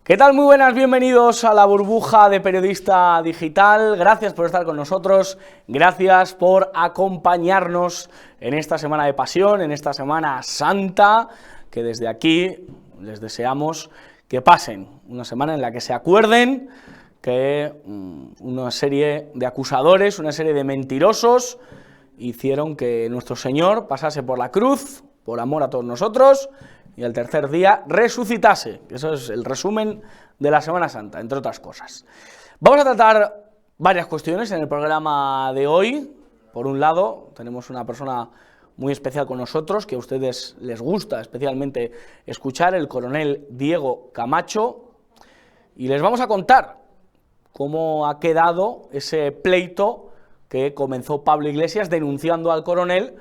¿Qué tal? Muy buenas, bienvenidos a la burbuja de Periodista Digital. Gracias por estar con nosotros, gracias por acompañarnos en esta semana de pasión, en esta Semana Santa, que desde aquí les deseamos que pasen una semana en la que se acuerden que una serie de acusadores, una serie de mentirosos hicieron que nuestro Señor pasase por la cruz, por amor a todos nosotros, y al tercer día resucitase. Eso es el resumen de la Semana Santa, entre otras cosas. Vamos a tratar varias cuestiones en el programa de hoy. Por un lado, tenemos una persona muy especial con nosotros, que a ustedes les gusta especialmente escuchar, el coronel Diego Camacho, y les vamos a contar cómo ha quedado ese pleito que comenzó Pablo Iglesias denunciando al coronel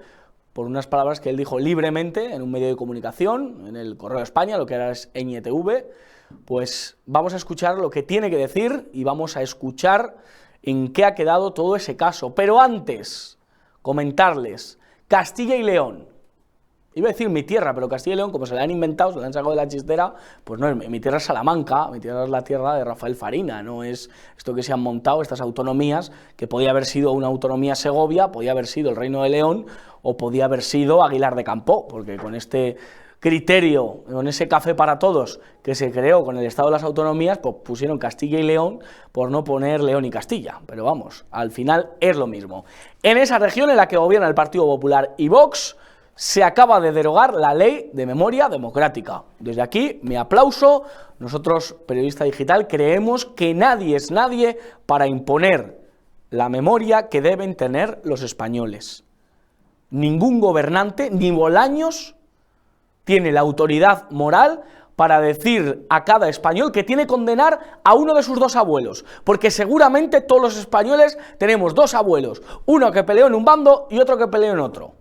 por unas palabras que él dijo libremente en un medio de comunicación, en el Correo de España, lo que ahora es NTV. Pues vamos a escuchar lo que tiene que decir y vamos a escuchar en qué ha quedado todo ese caso. Pero antes, comentarles, Castilla y León, iba a decir mi tierra, pero Castilla y León, como se la han inventado, se la han sacado de la chistera, pues no, mi tierra es Salamanca, mi tierra es la tierra de Rafael Farina, no es esto que se han montado, estas autonomías, que podía haber sido una autonomía Segovia, podía haber sido el Reino de León, o podía haber sido Aguilar de Campoo, porque con este criterio, con ese café para todos que se creó con el Estado de las Autonomías, pues pusieron Castilla y León por no poner León y Castilla, pero vamos, al final es lo mismo. En esa región en la que gobierna el Partido Popular y Vox, se acaba de derogar la ley de memoria democrática. Desde aquí, mi aplauso. Nosotros, Periodista Digital, creemos que nadie es nadie para imponer la memoria que deben tener los españoles. Ningún gobernante, ni Bolaños, tiene la autoridad moral para decir a cada español que tiene que condenar a uno de sus dos abuelos, porque seguramente todos los españoles tenemos dos abuelos, uno que peleó en un bando y otro que peleó en otro.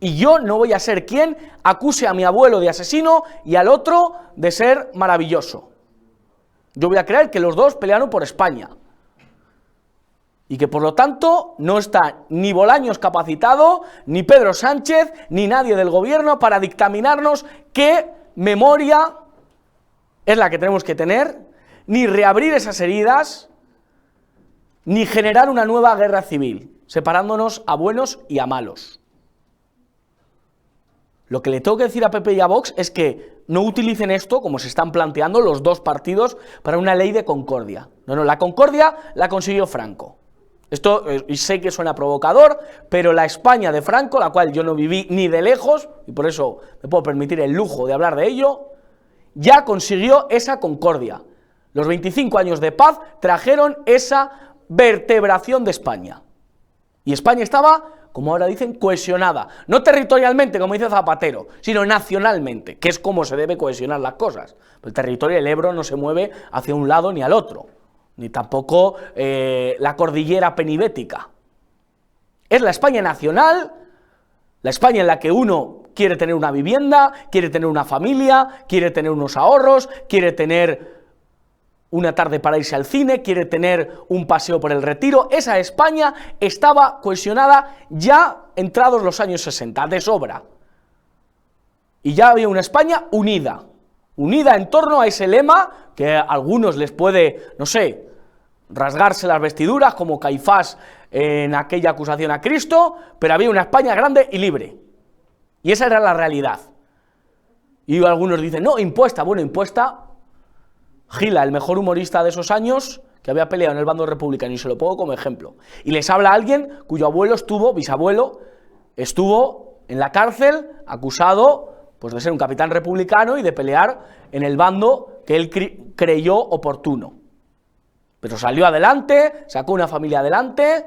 Y yo no voy a ser quien acuse a mi abuelo de asesino y al otro de ser maravilloso. Yo voy a creer que los dos pelearon por España. Y que por lo tanto no está ni Bolaños capacitado, ni Pedro Sánchez, ni nadie del gobierno para dictaminarnos qué memoria es la que tenemos que tener, ni reabrir esas heridas, ni generar una nueva guerra civil, separándonos a buenos y a malos. Lo que le tengo que decir a PP y a Vox es que no utilicen esto, como se están planteando los dos partidos, para una ley de concordia. No, la concordia la consiguió Franco. Esto, y sé que suena provocador, pero la España de Franco, la cual yo no viví ni de lejos, y por eso me puedo permitir el lujo de hablar de ello, ya consiguió esa concordia. Los 25 años de paz trajeron esa vertebración de España. Y España estaba, como ahora dicen, cohesionada, no territorialmente, como dice Zapatero, sino nacionalmente, que es como se debe cohesionar las cosas. El territorio del Ebro no se mueve hacia un lado ni al otro, ni tampoco la cordillera penibética. Es la España nacional, la España en la que uno quiere tener una vivienda, quiere tener una familia, quiere tener unos ahorros, quiere tener una tarde para irse al cine, quiere tener un paseo por el Retiro. Esa España estaba cohesionada ya entrados los años 60, de sobra. Y ya había una España unida en torno a ese lema que a algunos les puede, no sé, rasgarse las vestiduras como Caifás en aquella acusación a Cristo, pero había una España grande y libre. Y esa era la realidad. Y algunos dicen, no, impuesta. Bueno, impuesta. Gila, el mejor humorista de esos años, que había peleado en el bando republicano, y se lo pongo como ejemplo. Y les habla alguien cuyo abuelo bisabuelo, estuvo en la cárcel acusado pues, de ser un capitán republicano y de pelear en el bando que él creyó oportuno. Pero salió adelante, sacó una familia adelante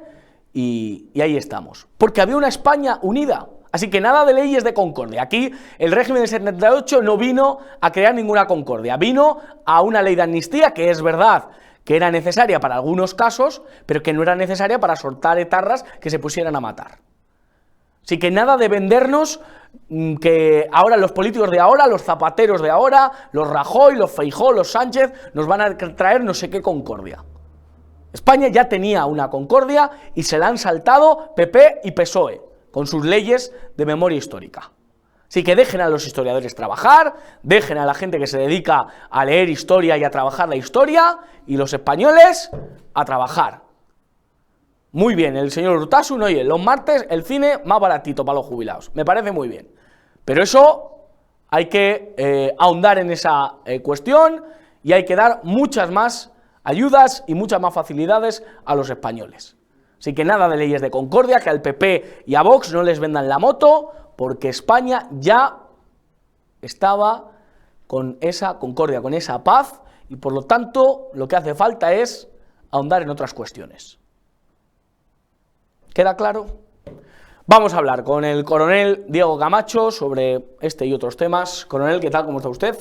y ahí estamos. Porque había una España unida. Así que nada de leyes de concordia. Aquí el régimen del 78 no vino a crear ninguna concordia, vino a una ley de amnistía que es verdad que era necesaria para algunos casos, pero que no era necesaria para soltar etarras que se pusieran a matar. Así que nada de vendernos que ahora los políticos de ahora, los zapateros de ahora, los Rajoy, los Feijóo, los Sánchez, nos van a traer no sé qué concordia. España ya tenía una concordia y se la han saltado PP y PSOE con sus leyes de memoria histórica. Así que dejen a los historiadores trabajar, dejen a la gente que se dedica a leer historia y a trabajar la historia, y los españoles a trabajar. Muy bien, el señor Urtasun, oye, los martes el cine más baratito para los jubilados, me parece muy bien. Pero eso hay que ahondar en esa cuestión y hay que dar muchas más ayudas y muchas más facilidades a los españoles. Así que nada de leyes de concordia, que al PP y a Vox no les vendan la moto, porque España ya estaba con esa concordia, con esa paz, y por lo tanto lo que hace falta es ahondar en otras cuestiones. ¿Queda claro? Vamos a hablar con el coronel Diego Camacho sobre este y otros temas. Coronel, ¿qué tal? ¿Cómo está usted?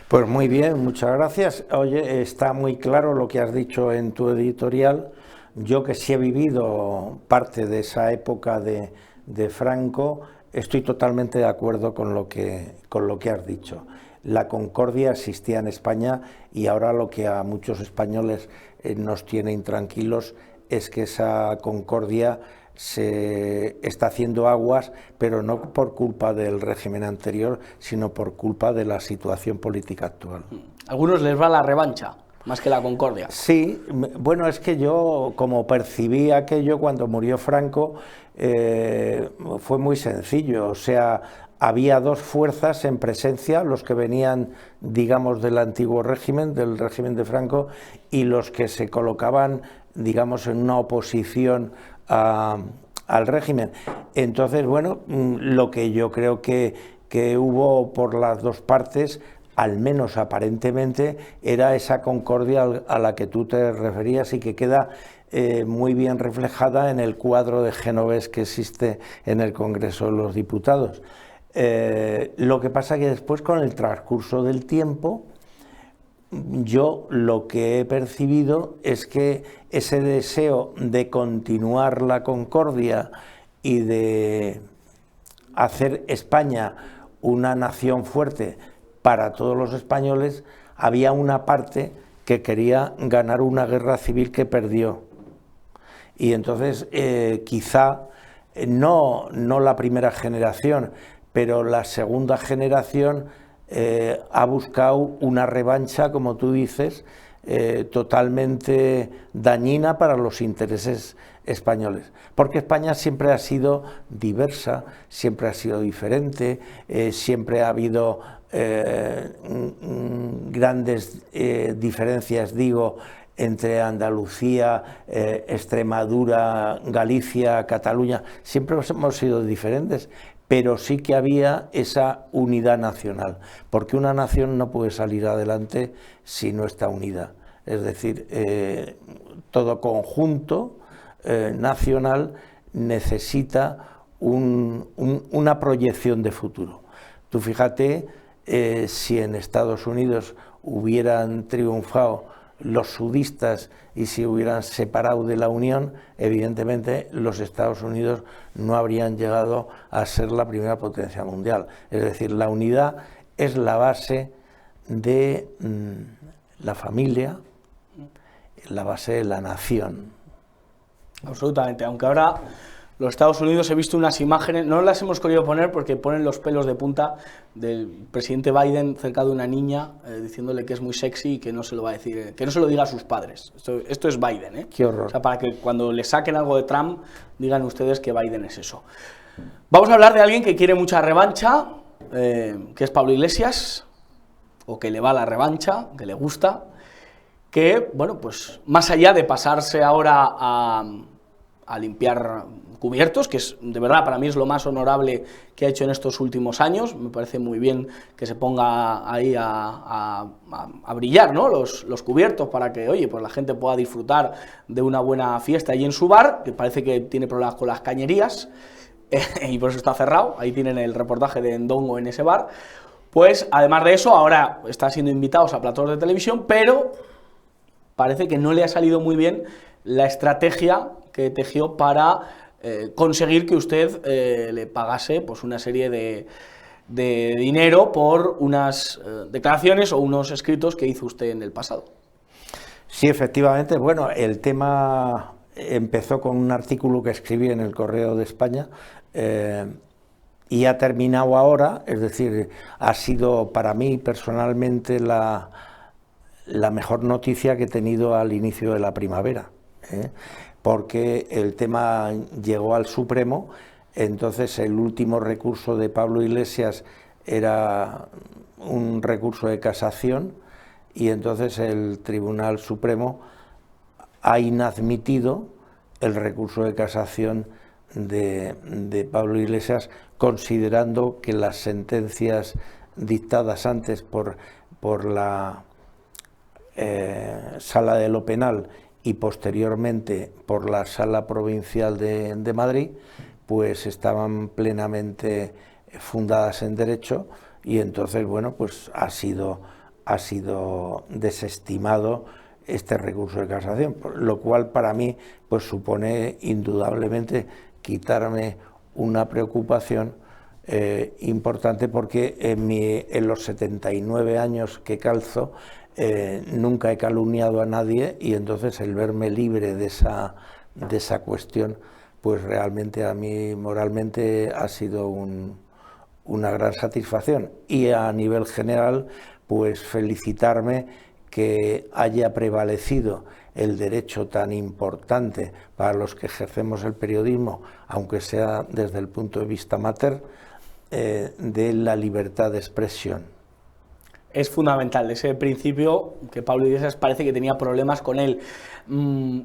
Pues muy bien, muchas gracias. Oye, está muy claro lo que has dicho en tu editorial. Yo, que sí he vivido parte de esa época de Franco, estoy totalmente de acuerdo con lo que has dicho. La concordia existía en España y ahora lo que a muchos españoles nos tiene intranquilos es que esa concordia se está haciendo aguas, pero no por culpa del régimen anterior, sino por culpa de la situación política actual. A algunos les va la revancha, más que la concordia. Sí, bueno, es que yo, como percibí aquello cuando murió Franco, fue muy sencillo. O sea, había dos fuerzas en presencia, los que venían, digamos, del antiguo régimen, del régimen de Franco, y los que se colocaban, digamos, en una oposición al régimen. Entonces, bueno, lo que yo creo que hubo por las dos partes, al menos aparentemente, era esa concordia a la que tú te referías y que queda muy bien reflejada en el cuadro de Genovés que existe en el Congreso de los Diputados. Lo que pasa que después, con el transcurso del tiempo, yo lo que he percibido es que ese deseo de continuar la concordia y de hacer España una nación fuerte para todos los españoles, había una parte que quería ganar una guerra civil que perdió. Y entonces quizá no la primera generación, pero la segunda generación ha buscado una revancha, como tú dices, totalmente dañina para los intereses españoles, porque España siempre ha sido diversa, siempre ha sido diferente, siempre ha habido grandes diferencias, digo, entre Andalucía, Extremadura, Galicia, Cataluña. Siempre hemos sido diferentes, pero sí que había esa unidad nacional, porque una nación no puede salir adelante si no está unida. Es decir, todo conjunto nacional necesita una proyección de futuro. Tú fíjate, si en Estados Unidos hubieran triunfado los sudistas y si hubieran separado de la Unión, evidentemente los Estados Unidos no habrían llegado a ser la primera potencia mundial. Es decir, la unidad es la base de la familia, la base de la nación. Absolutamente, aunque ahora los Estados Unidos, he visto unas imágenes, no las hemos querido poner porque ponen los pelos de punta del presidente Biden cerca de una niña diciéndole que es muy sexy y que no se lo va a decir, que no se lo diga a sus padres. Esto es Biden, ¿eh? Qué horror. O sea, para que cuando le saquen algo de Trump digan ustedes que Biden es eso. Vamos a hablar de alguien que quiere mucha revancha, que es Pablo Iglesias, o que le va la revancha, que le gusta, que, bueno, pues más allá de pasarse ahora a limpiar cubiertos, que es, de verdad, para mí es lo más honorable que ha hecho en estos últimos años. Me parece muy bien que se ponga ahí a brillar, ¿no?, los cubiertos, para que, oye, pues la gente pueda disfrutar de una buena fiesta allí en su bar, que parece que tiene problemas con las cañerías, y por eso está cerrado. Ahí tienen el reportaje de Ndongo en ese bar. Pues, además de eso, ahora está siendo invitados a platos de televisión, pero parece que no le ha salido muy bien la estrategia que tejió para conseguir que usted le pagase pues una serie de dinero por unas declaraciones o unos escritos que hizo usted en el pasado. Sí, efectivamente. Bueno, el tema empezó con un artículo que escribí en el Correo de España y ha terminado ahora, es decir, ha sido para mí personalmente la mejor noticia que he tenido al inicio de la primavera, porque el tema llegó al Supremo. Entonces el último recurso de Pablo Iglesias era un recurso de casación, y entonces el Tribunal Supremo ha inadmitido el recurso de casación de Pablo Iglesias, considerando que las sentencias dictadas antes por la Sala de lo Penal y posteriormente por la Sala Provincial de Madrid, pues estaban plenamente fundadas en derecho, y entonces, bueno, pues ha sido desestimado este recurso de casación, lo cual para mí pues supone indudablemente quitarme una preocupación importante, porque en los 79 años que calzo nunca he calumniado a nadie, y entonces el verme libre de esa cuestión, pues realmente a mí moralmente ha sido una gran satisfacción. Y a nivel general, pues felicitarme que haya prevalecido el derecho tan importante para los que ejercemos el periodismo, aunque sea desde el punto de vista amateur, de la libertad de expresión. Es fundamental ese principio, que Pablo Iglesias parece que tenía problemas con él.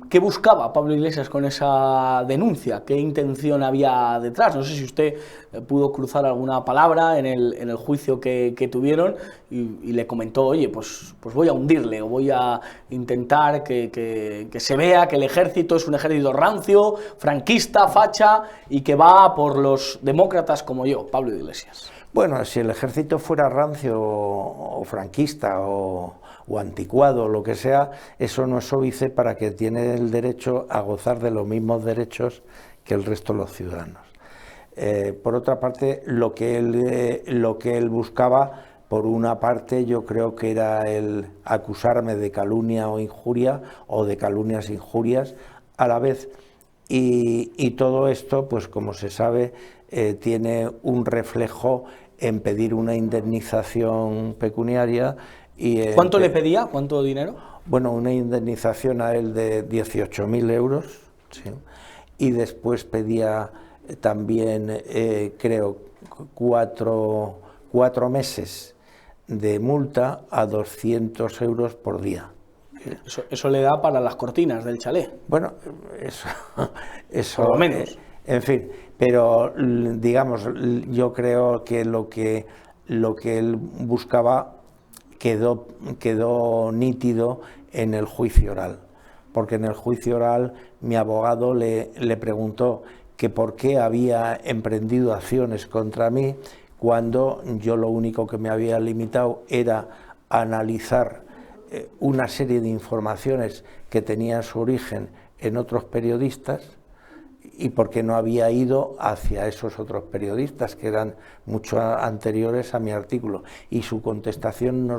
¿Qué buscaba Pablo Iglesias con esa denuncia? ¿Qué intención había detrás? No sé si usted pudo cruzar alguna palabra en el juicio que tuvieron y le comentó, oye, pues voy a hundirle, o voy a intentar que se vea que el ejército es un ejército rancio, franquista, facha, y que va por los demócratas como yo, Pablo Iglesias. Bueno, si el ejército fuera rancio o franquista o anticuado o lo que sea, eso no es óbice para que tiene el derecho a gozar de los mismos derechos que el resto de los ciudadanos. Por otra parte, lo que él buscaba, por una parte, yo creo que era el acusarme de calumnia o injuria, o de calumnias e injurias a la vez, y todo esto, pues como se sabe, tiene un reflejo en pedir una indemnización pecuniaria. ¿Cuánto le pedía? ¿Cuánto dinero? Bueno, una indemnización a él de 18.000 euros, sí. Y después pedía también, creo, cuatro meses de multa a 200 euros por día. Eso le da para las cortinas del chalet. Bueno, eso por lo menos. En fin, pero digamos, yo creo que lo que él buscaba quedó nítido en el juicio oral, porque en el juicio oral mi abogado le preguntó que por qué había emprendido acciones contra mí, cuando yo lo único que me había limitado era analizar una serie de informaciones que tenían su origen en otros periodistas, y porque no había ido hacia esos otros periodistas que eran mucho anteriores a mi artículo, y su contestación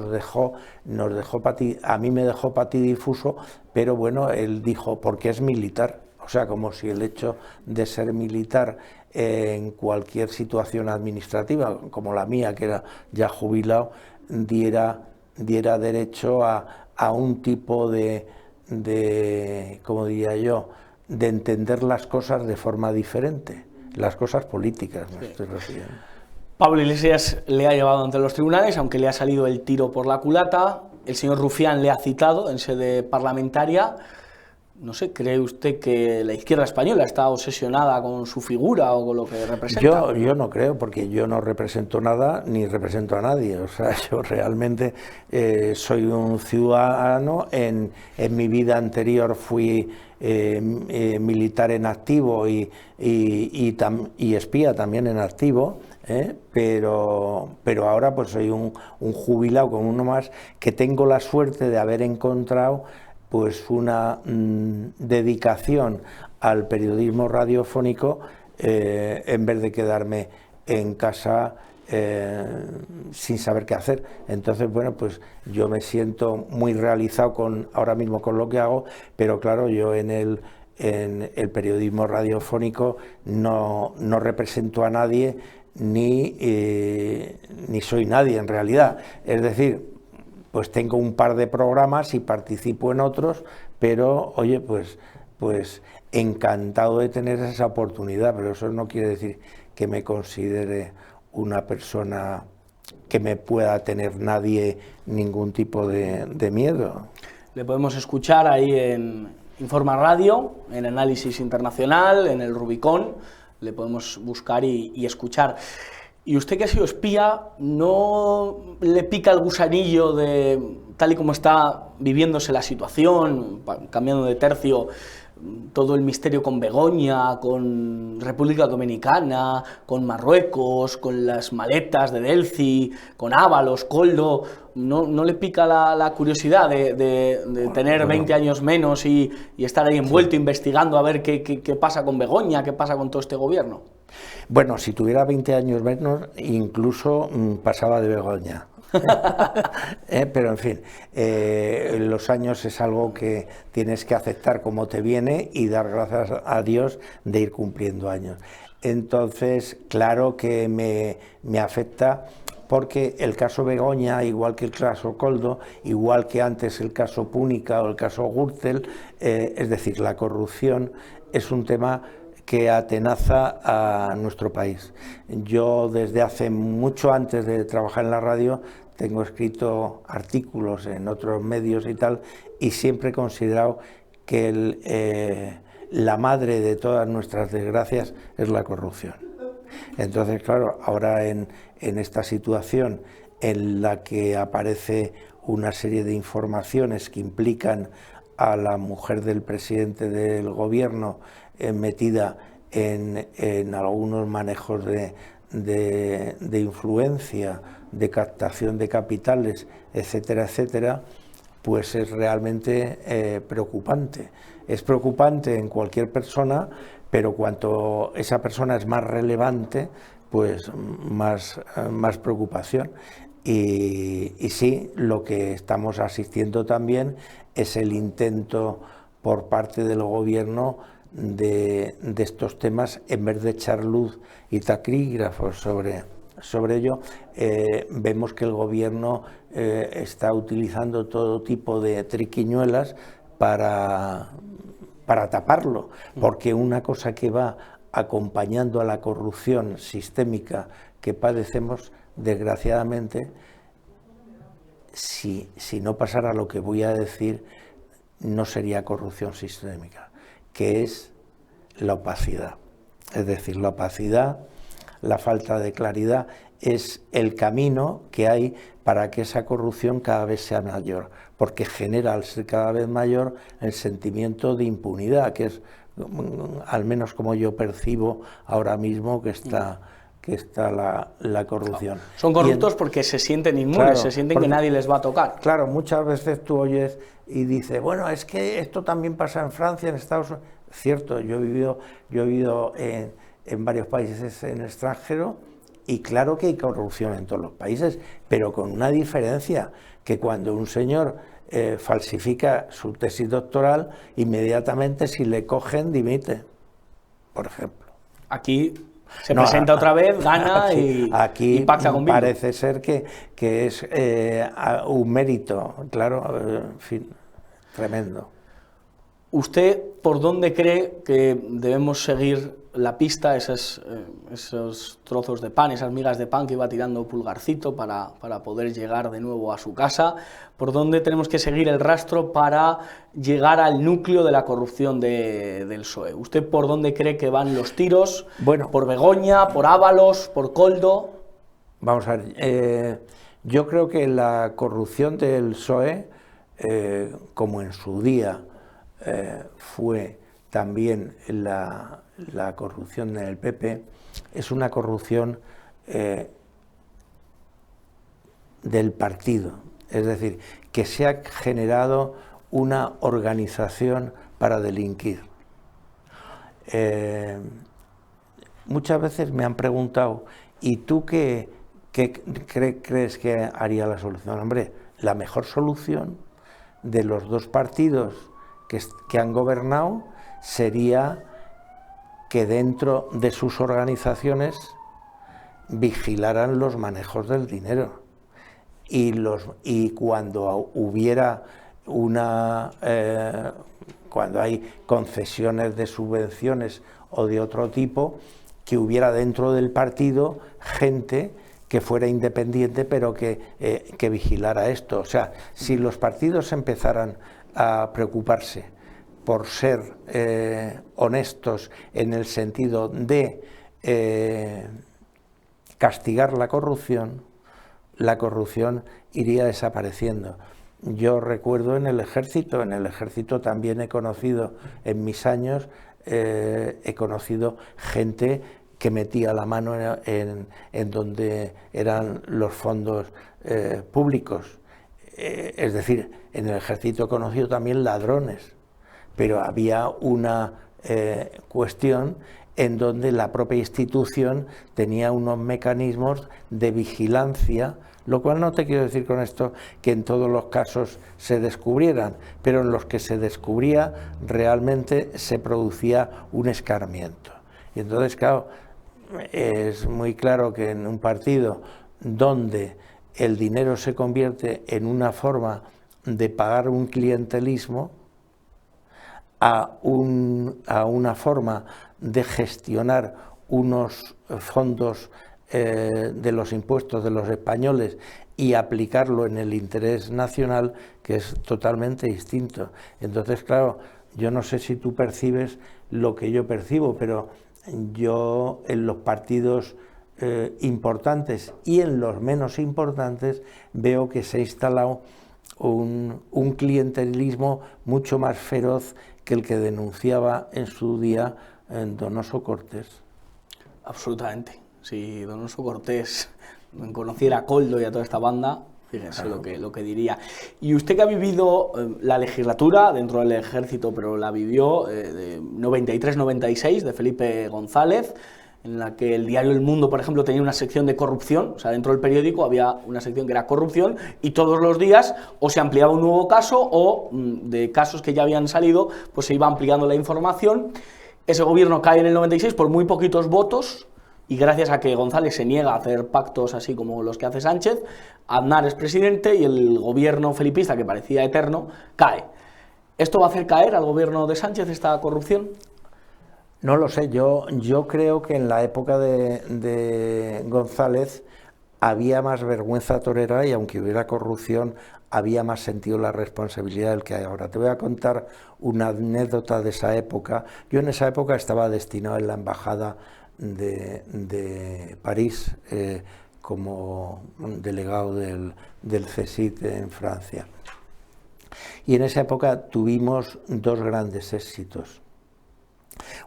a mí me dejó patidifuso, pero bueno, él dijo, porque es militar, o sea, como si el hecho de ser militar en cualquier situación administrativa, como la mía, que era ya jubilado, diera derecho a un tipo de, como diría yo, de entender las cosas de forma diferente, las cosas políticas, me estoy refiriendo. Pablo Iglesias le ha llevado ante los tribunales, aunque le ha salido el tiro por la culata. El señor Rufián le ha citado en sede parlamentaria. No sé, ¿cree usted que la izquierda española está obsesionada con su figura o con lo que representa? Yo no creo, porque yo no represento nada ni represento a nadie. O sea, yo realmente soy un ciudadano. En mi vida anterior fui militar en activo y espía también en activo, pero ahora pues soy un jubilado como uno más, que tengo la suerte de haber encontrado pues una dedicación al periodismo radiofónico, en vez de quedarme en casa sin saber qué hacer. Entonces, bueno, pues yo me siento muy realizado ahora mismo con lo que hago, pero claro, yo en el periodismo radiofónico no represento a nadie, ni soy nadie en realidad. Es decir, pues tengo un par de programas y participo en otros, pero oye, pues encantado de tener esa oportunidad, pero eso no quiere decir que me considere una persona que me pueda tener nadie ningún tipo de miedo. Le podemos escuchar ahí en Informa Radio, en Análisis Internacional, en el Rubicón, le podemos buscar y escuchar. Y usted, que ha sido espía, ¿no le pica el gusanillo de, tal y como está viviéndose la situación, cambiando de tercio, todo el misterio con Begoña, con República Dominicana, con Marruecos, con las maletas de Delci, con Ábalos, Koldo? ¿No le pica la curiosidad de tener 20 años menos y estar ahí envuelto, sí, investigando a ver qué pasa con Begoña, qué pasa con todo este gobierno? Bueno, si tuviera 20 años menos, incluso pasaba de Begoña. Pero en fin, los años es algo que tienes que aceptar como te viene y dar gracias a Dios de ir cumpliendo años. Entonces, claro que me afecta, porque el caso Begoña, igual que el caso Koldo, igual que antes el caso Púnica o el caso Gürtel, es decir, la corrupción es un tema que atenaza a nuestro país. Yo, desde hace mucho antes de trabajar en la radio, tengo escrito artículos en otros medios y tal, y siempre he considerado que la madre de todas nuestras desgracias es la corrupción. Entonces, claro, ahora en esta situación en la que aparece una serie de informaciones que implican a la mujer del presidente del gobierno metida en algunos manejos de influencia, de captación de capitales, etcétera, etcétera, pues es realmente preocupante. Es preocupante en cualquier persona, pero cuanto esa persona es más relevante, pues más preocupación. Y sí, lo que estamos asistiendo también es el intento por parte del gobierno de estos temas, en vez de echar luz y taquígrafos sobre ello, vemos que el gobierno está utilizando todo tipo de triquiñuelas para taparlo, porque una cosa que va acompañando a la corrupción sistémica que padecemos, desgraciadamente, si no pasara lo que voy a decir, no sería corrupción sistémica, que es la opacidad. Es decir, la opacidad, la falta de claridad, es el camino que hay para que esa corrupción cada vez sea mayor, porque genera, al ser cada vez mayor, el sentimiento de impunidad, que es, al menos como yo percibo ahora mismo, que está la corrupción. Son corruptos porque se sienten inmunes, claro, se sienten que nadie les va a tocar. Claro, muchas veces tú oyes y dices, bueno, es que esto también pasa en Francia, en Estados Unidos. Cierto, yo he vivido en varios países en el extranjero, y claro que hay corrupción en todos los países, pero con una diferencia, que cuando un señor falsifica su tesis doctoral, inmediatamente, si le cogen, dimite, por ejemplo. Aquí se presenta otra vez, gana aquí y pacta con Bildu. Parece ser que es un mérito, claro, en fin, tremendo. ¿Usted por dónde cree que debemos seguir la pista, esos trozos de pan, esas migas de pan que iba tirando Pulgarcito para poder llegar de nuevo a su casa? ¿Por dónde tenemos que seguir el rastro para llegar al núcleo de la corrupción del PSOE? ¿Usted por dónde cree que van los tiros? Bueno, ¿por Begoña, por Ábalos, por Koldo? Vamos a ver, yo creo que la corrupción del PSOE, como en su día fue también la corrupción del PP, es una corrupción del partido, es decir, que se ha generado una organización para delinquir. Muchas veces me han preguntado, ¿y tú qué crees que haría la solución? Hombre, la mejor solución de los dos partidos que han gobernado sería que dentro de sus organizaciones vigilaran los manejos del dinero. Y cuando hubiera cuando hay concesiones de subvenciones o de otro tipo, que hubiera dentro del partido gente que fuera independiente, pero que vigilara esto. O sea, si los partidos empezaran a preocuparse por ser honestos en el sentido de castigar la corrupción iría desapareciendo. Yo recuerdo en el ejército también he conocido, en mis años, he conocido gente que metía la mano en donde eran los fondos públicos. Es decir, en el ejército he conocido también ladrones, pero había una cuestión en donde la propia institución tenía unos mecanismos de vigilancia, lo cual no te quiero decir con esto que en todos los casos se descubrieran, pero en los que se descubría realmente se producía un escarmiento. Y entonces, claro, es muy claro que en un partido donde el dinero se convierte en una forma de pagar un clientelismo, a una forma de gestionar unos fondos de los impuestos de los españoles y aplicarlo en el interés nacional, que es totalmente distinto. Entonces, claro, yo no sé si tú percibes lo que yo percibo, pero yo en los partidos importantes y en los menos importantes veo que se ha instalado un clientelismo mucho más feroz que el que denunciaba en su día Donoso Cortés. Absolutamente. Si Donoso Cortés conociera a Koldo y a toda esta banda, fíjense claro lo que diría. Y usted que ha vivido la legislatura dentro del ejército, pero la vivió de 93-96, de Felipe González, en la que el diario El Mundo, por ejemplo, tenía una sección de corrupción, o sea, dentro del periódico había una sección que era corrupción, y todos los días o se ampliaba un nuevo caso o de casos que ya habían salido, pues se iba ampliando la información. Ese gobierno cae en el 96 por muy poquitos votos, y gracias a que González se niega a hacer pactos así como los que hace Sánchez, Aznar es presidente y el gobierno felipista, que parecía eterno, cae. ¿Esto va a hacer caer al gobierno de Sánchez esta corrupción? No lo sé, yo creo que en la época de González había más vergüenza torera y aunque hubiera corrupción, había más sentido la responsabilidad del que hay ahora. Te voy a contar una anécdota de esa época. Yo en esa época estaba destinado en la embajada de París como delegado del CSIC en Francia. Y en esa época tuvimos dos grandes éxitos.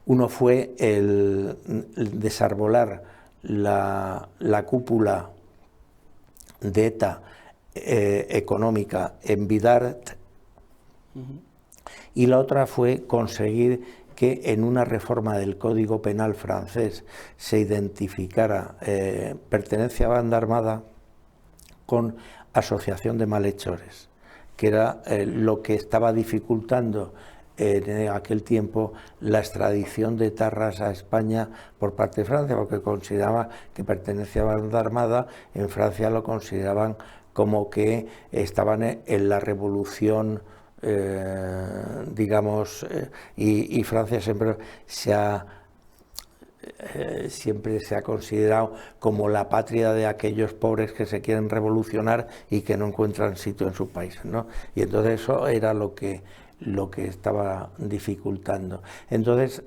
Uno fue el desarbolar la cúpula de ETA económica en Bidart, y la otra fue conseguir que en una reforma del Código Penal francés se identificara pertenencia a banda armada con asociación de malhechores, que era lo que estaba dificultando en aquel tiempo la extradición de etarras a España por parte de Francia, porque consideraba que pertenecía a banda armada. En Francia lo consideraban como que estaban en la revolución, digamos, y Francia siempre se ha considerado como la patria de aquellos pobres que se quieren revolucionar y que no encuentran sitio en sus países, ¿no? Y entonces eso era lo que estaba dificultando. Entonces,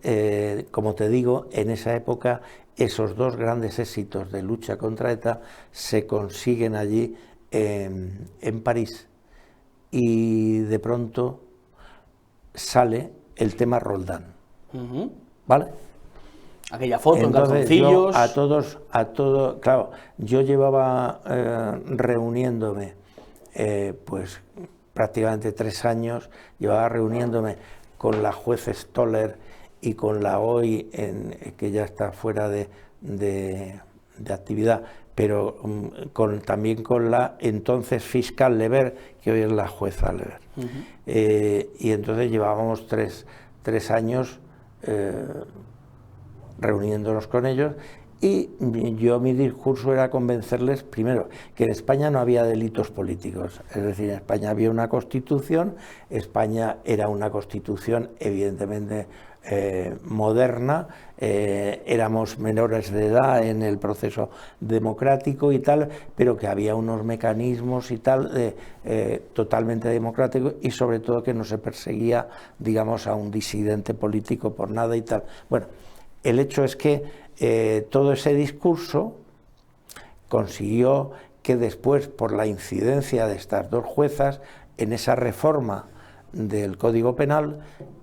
como te digo, en esa época esos dos grandes éxitos de lucha contra ETA se consiguen allí en París, y de pronto sale el tema Roldán, ¿vale? Aquella foto entonces, en calzoncillos. A todos, claro, yo llevaba reuniéndome, pues prácticamente 3 años, llevaba reuniéndome con la juez Stoller y con la hoy, que ya está fuera de actividad, pero también con la entonces fiscal Lever, que hoy es la jueza Lever. Y entonces llevábamos tres años reuniéndonos con ellos, Y mi discurso era convencerles, primero, que en España no había delitos políticos, es decir, en España había una Constitución, España era una Constitución evidentemente moderna, éramos menores de edad en el proceso democrático y tal, pero que había unos mecanismos y tal totalmente democráticos, y sobre todo que no se perseguía, digamos, a un disidente político por nada y tal. Bueno, el hecho es que todo ese discurso consiguió que después, por la incidencia de estas dos juezas, en esa reforma del Código Penal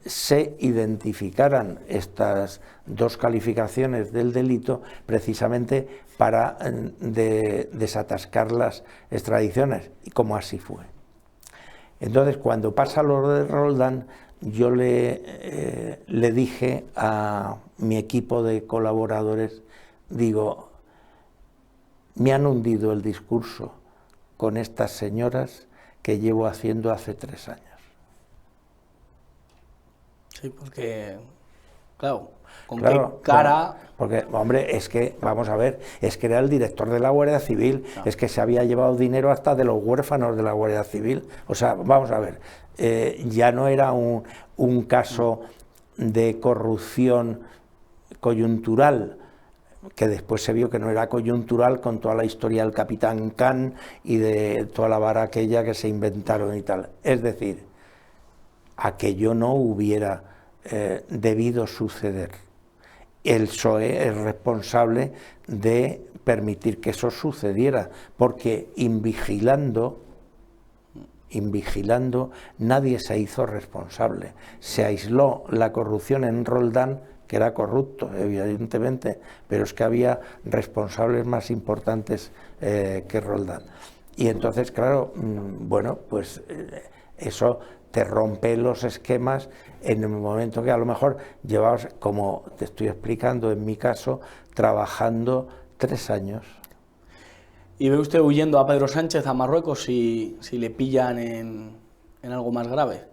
se identificaran estas dos calificaciones del delito precisamente para desatascar las extradiciones, y como así fue. Entonces, cuando pasa lo de Roldán, yo le dije a mi equipo de colaboradores, digo, me han hundido el discurso con estas señoras que llevo haciendo hace 3 años. Sí, porque, claro, ¿con claro, qué cara? Porque, hombre, es que, vamos a ver, es que era el director de la Guardia Civil, es que se había llevado dinero hasta de los huérfanos de la Guardia Civil. O sea, vamos a ver, ya no era un caso de corrupción coyuntural, que después se vio que no era coyuntural con toda la historia del Capitán Can y de toda la vara aquella que se inventaron y tal. Es decir, aquello no hubiera debido suceder. El PSOE es responsable de permitir que eso sucediera, porque invigilando nadie se hizo responsable. Se aisló la corrupción en Roldán, que era corrupto, evidentemente, pero es que había responsables más importantes que Roldán. Y entonces, claro, bueno, pues eso te rompe los esquemas en el momento que a lo mejor llevabas, como te estoy explicando en mi caso, trabajando 3 años. ¿Y ve usted huyendo a Pedro Sánchez a Marruecos si le pillan en algo más grave?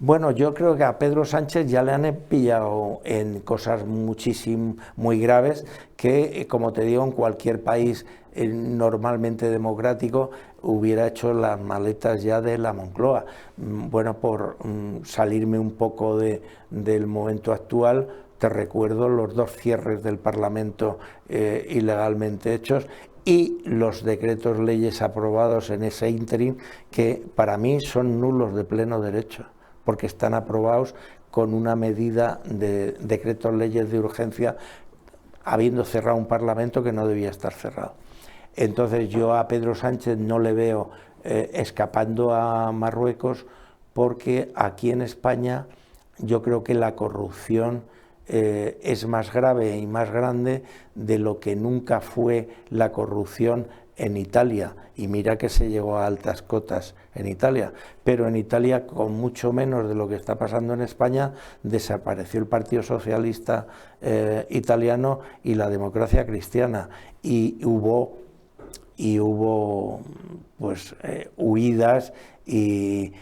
Bueno, yo creo que a Pedro Sánchez ya le han pillado en cosas muy graves que, como te digo, en cualquier país normalmente democrático hubiera hecho las maletas ya de la Moncloa. Bueno, por salirme un poco del momento actual, te recuerdo los 2 cierres del Parlamento ilegalmente hechos y los decretos leyes aprobados en ese ínterin, que para mí son nulos de pleno derecho, porque están aprobados con una medida de decretos leyes de urgencia, habiendo cerrado un Parlamento que no debía estar cerrado. Entonces yo a Pedro Sánchez no le veo escapando a Marruecos, porque aquí en España yo creo que la corrupción es más grave y más grande de lo que nunca fue la corrupción en Italia, y mira que se llegó a altas cotas en Italia, pero en Italia, con mucho menos de lo que está pasando en España, desapareció el Partido Socialista italiano y la democracia cristiana, y hubo pues huidas y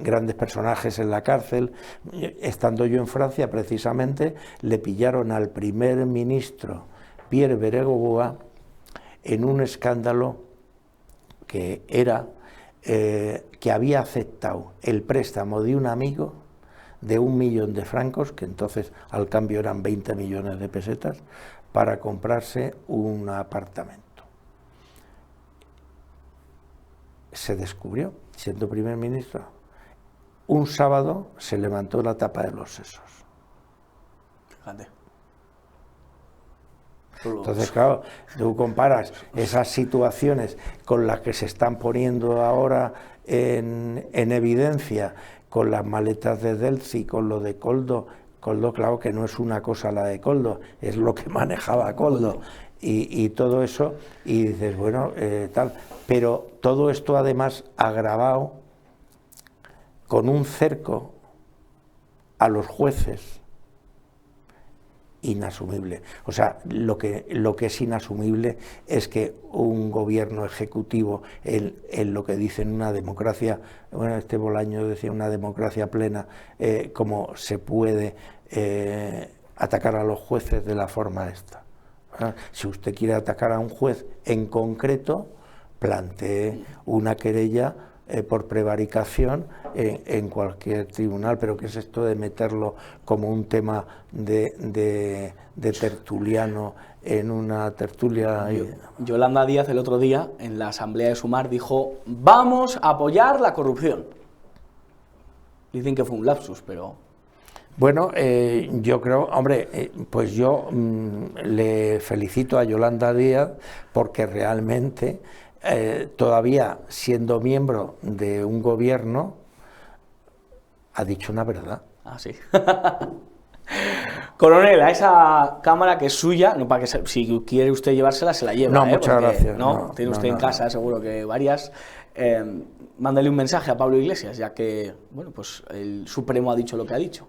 grandes personajes en la cárcel. Estando yo en Francia, precisamente, le pillaron al primer ministro Pierre Bérégovoy en un escándalo que era que había aceptado el préstamo de un amigo de 1 millón de francos, que entonces al cambio eran 20 millones de pesetas, para comprarse un apartamento. Se descubrió, siendo primer ministro, un sábado se levantó la tapa de los sesos. Fíjate. Entonces, claro, tú comparas esas situaciones con las que se están poniendo ahora en evidencia, con las maletas de Delci, con lo de Koldo. Koldo, claro que no es una cosa la de Koldo, es lo que manejaba Koldo, y todo eso, y dices, bueno, tal. Pero todo esto además agravado con un cerco a los jueces inasumible. O sea, lo que es inasumible es que un gobierno ejecutivo, en lo que dicen una democracia, bueno, Bolaño decía una democracia plena, como se puede atacar a los jueces de la forma esta. Si usted quiere atacar a un juez en concreto, plantee una querella por prevaricación en cualquier tribunal, pero ¿qué es esto de meterlo como un tema de tertuliano en una tertulia? Yolanda Díaz el otro día en la asamblea de Sumar dijo: vamos a apoyar la corrupción. Dicen que fue un lapsus, pero... Bueno, yo creo, hombre, pues yo le felicito a Yolanda Díaz porque realmente todavía siendo miembro de un gobierno ha dicho una verdad. Ah, sí. Coronel, a esa cámara que es suya, no, para que si quiere usted llevársela, se la lleva. No, muchas porque, gracias. No, tiene usted en casa, seguro que varias. Mándale un mensaje a Pablo Iglesias, ya que, bueno, pues el Supremo ha dicho lo que ha dicho.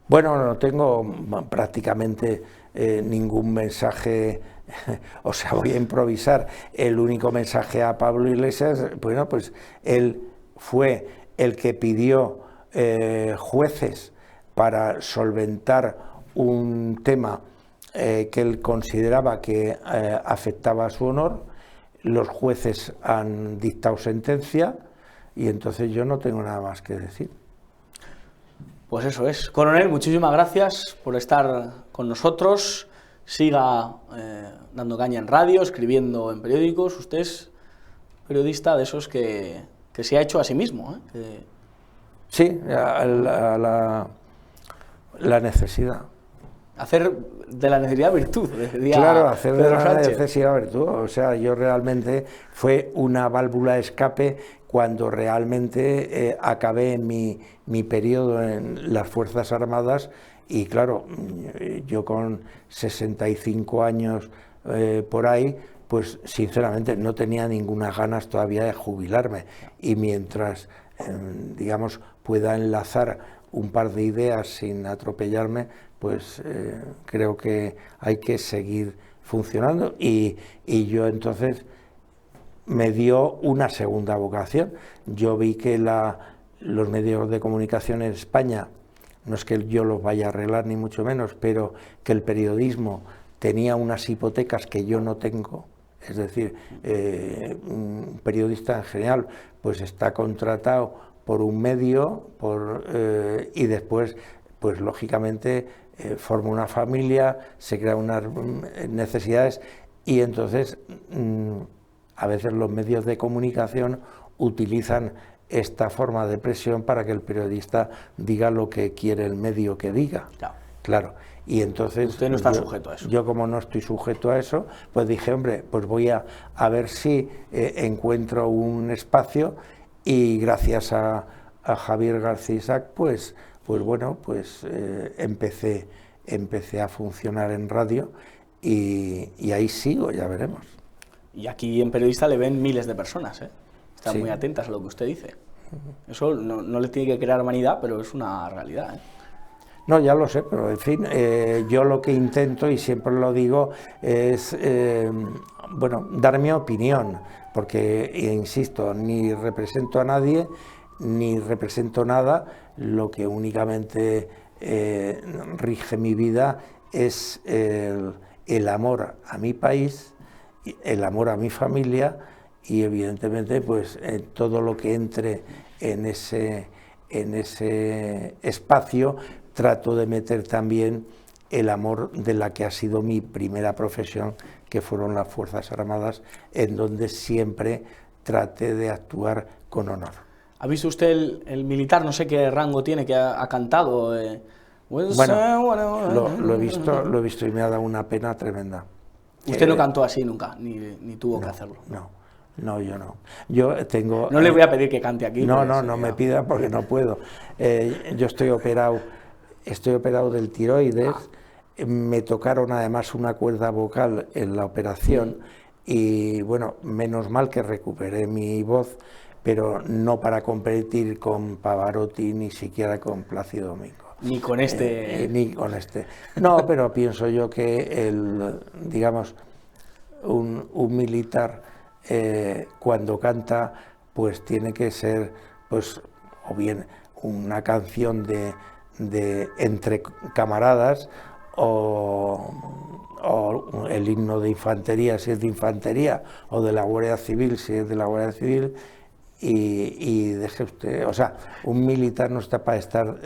Bueno, no tengo prácticamente ningún mensaje, o sea, voy a improvisar. El único mensaje a Pablo Iglesias, bueno, pues él fue el que pidió jueces para solventar un tema que él consideraba que afectaba a su honor. Los jueces han dictado sentencia y entonces yo no tengo nada más que decir. Pues eso es. Coronel, muchísimas gracias por estar con nosotros. Siga dando caña en radio, escribiendo en periódicos. Usted es periodista de esos que se ha hecho a sí mismo. Sí, la necesidad. Hacer de la necesidad virtud, decía claro, hacer de Pedro la Sánchez. necesidad virtud. O sea, yo realmente fue una válvula de escape cuando realmente acabé en mi periodo en las Fuerzas Armadas y claro, yo con 65 años por ahí, pues sinceramente no tenía ninguna ganas todavía de jubilarme y mientras, digamos, pueda enlazar un par de ideas sin atropellarme, pues creo que hay que seguir funcionando y yo entonces me dio una segunda vocación. Yo vi que los medios de comunicación en España, no es que yo los vaya a arreglar ni mucho menos, pero que el periodismo tenía unas hipotecas que yo no tengo, es decir, un periodista en general pues está contratado por un medio y después pues lógicamente forma una familia, se crean unas necesidades y entonces a veces los medios de comunicación utilizan esta forma de presión para que el periodista diga lo que quiere el medio que diga. Claro. Y entonces usted no está sujeto a eso. Yo como no estoy sujeto a eso, pues dije, hombre, pues voy a ver si encuentro un espacio y gracias a Javier García Isaac, pues bueno, pues empecé a funcionar en radio y ahí sigo, ya veremos. Y aquí en Periodista le ven miles de personas, Están sí. muy atentas a lo que usted dice. Eso no le tiene que crear vanidad, pero es una realidad, No, ya lo sé, pero en fin, yo lo que intento, y siempre lo digo, es, bueno, dar mi opinión, porque, insisto, ni represento a nadie, ni represento nada, lo que únicamente rige mi vida es el amor a mi país, el amor a mi familia y evidentemente pues todo lo que entre en ese espacio trato de meter también el amor de la que ha sido mi primera profesión, que fueron las Fuerzas Armadas, en donde siempre traté de actuar con honor. ¿Ha visto usted el militar, no sé qué rango tiene, que ha cantado? Bueno, lo he visto y me ha dado una pena tremenda. Usted no cantó así nunca, ni tuvo que hacerlo. No, yo no. Yo tengo... No le voy a pedir que cante aquí. No me pida porque no puedo. Yo estoy operado del tiroides, me tocaron además una cuerda vocal en la operación y bueno, menos mal que recuperé mi voz, pero no para competir con Pavarotti ni siquiera con Plácido Domingo. Ni con este... ni con este. No, pero pienso yo que digamos, un militar cuando canta, pues tiene que ser, pues, o bien una canción entre camaradas, o el himno de infantería si es de infantería, o de la Guardia Civil si es de la Guardia Civil, y deje usted, o sea, un militar no está para estar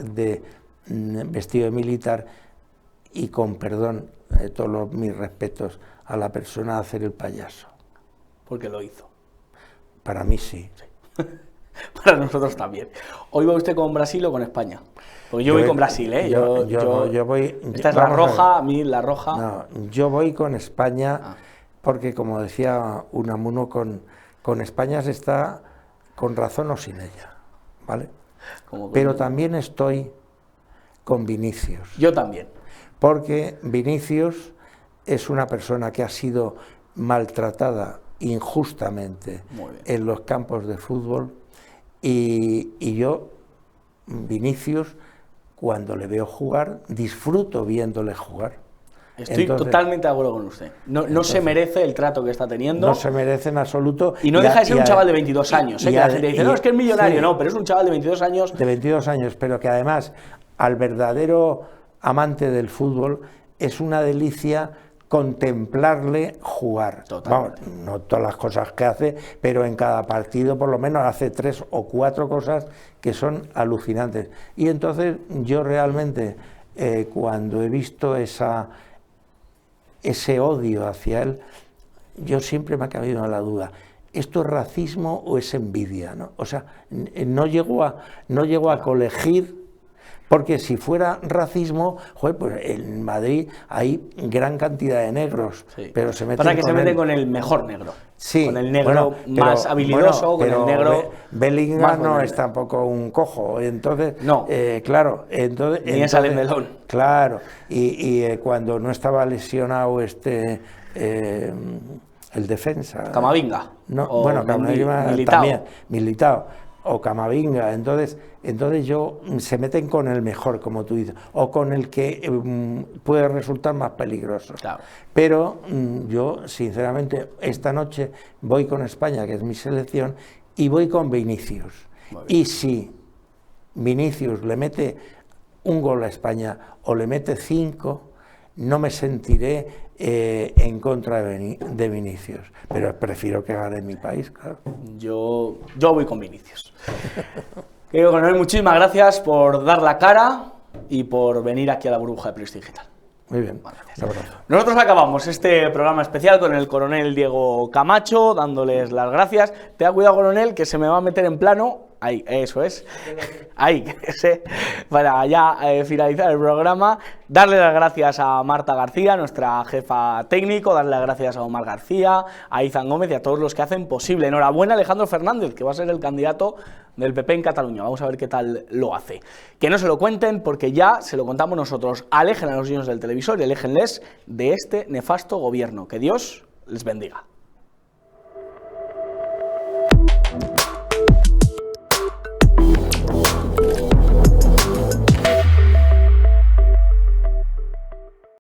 vestido de militar y con perdón, todos mis respetos a la persona, a hacer el payaso. Porque lo hizo. Para mí sí. Para nosotros también. ¿Hoy va usted con Brasil o con España? Porque yo voy con Brasil, ¿eh? Yo voy... Esta es la roja, a mí la roja... No, yo voy con España porque, como decía Unamuno, con España se está con razón o sin ella, ¿vale? Pero también estoy con Vinicius. Yo también. Porque Vinicius es una persona que ha sido maltratada injustamente en los campos de fútbol, y yo, Vinicius, cuando le veo jugar, disfruto viéndole jugar. Estoy totalmente de acuerdo con usted. No se merece el trato que está teniendo. No se merece en absoluto. Y no deja de ser un chaval de 22 años. Que la gente dice, no, es que es millonario. Sí, no, pero es un chaval de 22 años. De 22 años, pero que además al verdadero amante del fútbol es una delicia contemplarle jugar. Vamos, no todas las cosas que hace, pero en cada partido por lo menos hace 3 o 4 cosas que son alucinantes. Y entonces yo realmente, cuando he visto ese odio hacia él, yo siempre me ha cabido la duda: ¿esto es racismo o es envidia? ¿No? O sea, no llego a colegir. Porque si fuera racismo, joder, pues en Madrid hay gran cantidad de negros, sí, pero se meten con el mejor negro. Sí, con el negro más habilidoso, con el negro. Bellingham no es tampoco un cojo, entonces, no, claro, entonces ni es Alain Delon. Claro, y cuando no estaba lesionado el defensa. Camavinga. No, bueno, Camavinga también, Militao. O Camavinga, entonces se meten con el mejor, como tú dices, o con el que puede resultar más peligroso. Claro. Pero yo, sinceramente, esta noche voy con España, que es mi selección, y voy con Vinicius. Y si Vinicius le mete un gol a España o le mete 5, no me sentiré en contra de Vinicius, pero prefiero que gane mi país, claro. Yo voy con Vinicius. Querido coronel, muchísimas gracias por dar la cara y por venir aquí a la burbuja de Periodista Digital. Muy bien. Nosotros acabamos este programa especial con el coronel Diego Camacho, dándoles las gracias. Tenga cuidado, coronel, que se me va a meter en plano. Ahí, eso es. Ahí, para ya finalizar el programa, darle las gracias a Marta García, nuestra jefa técnico, darle las gracias a Omar García, a Izan Gómez y a todos los que hacen posible. Enhorabuena a Alejandro Fernández, que va a ser el candidato del PP en Cataluña. Vamos a ver qué tal lo hace. Que no se lo cuenten, porque ya se lo contamos nosotros. Alejen a los niños del televisor y aléjenles de este nefasto gobierno. Que Dios les bendiga.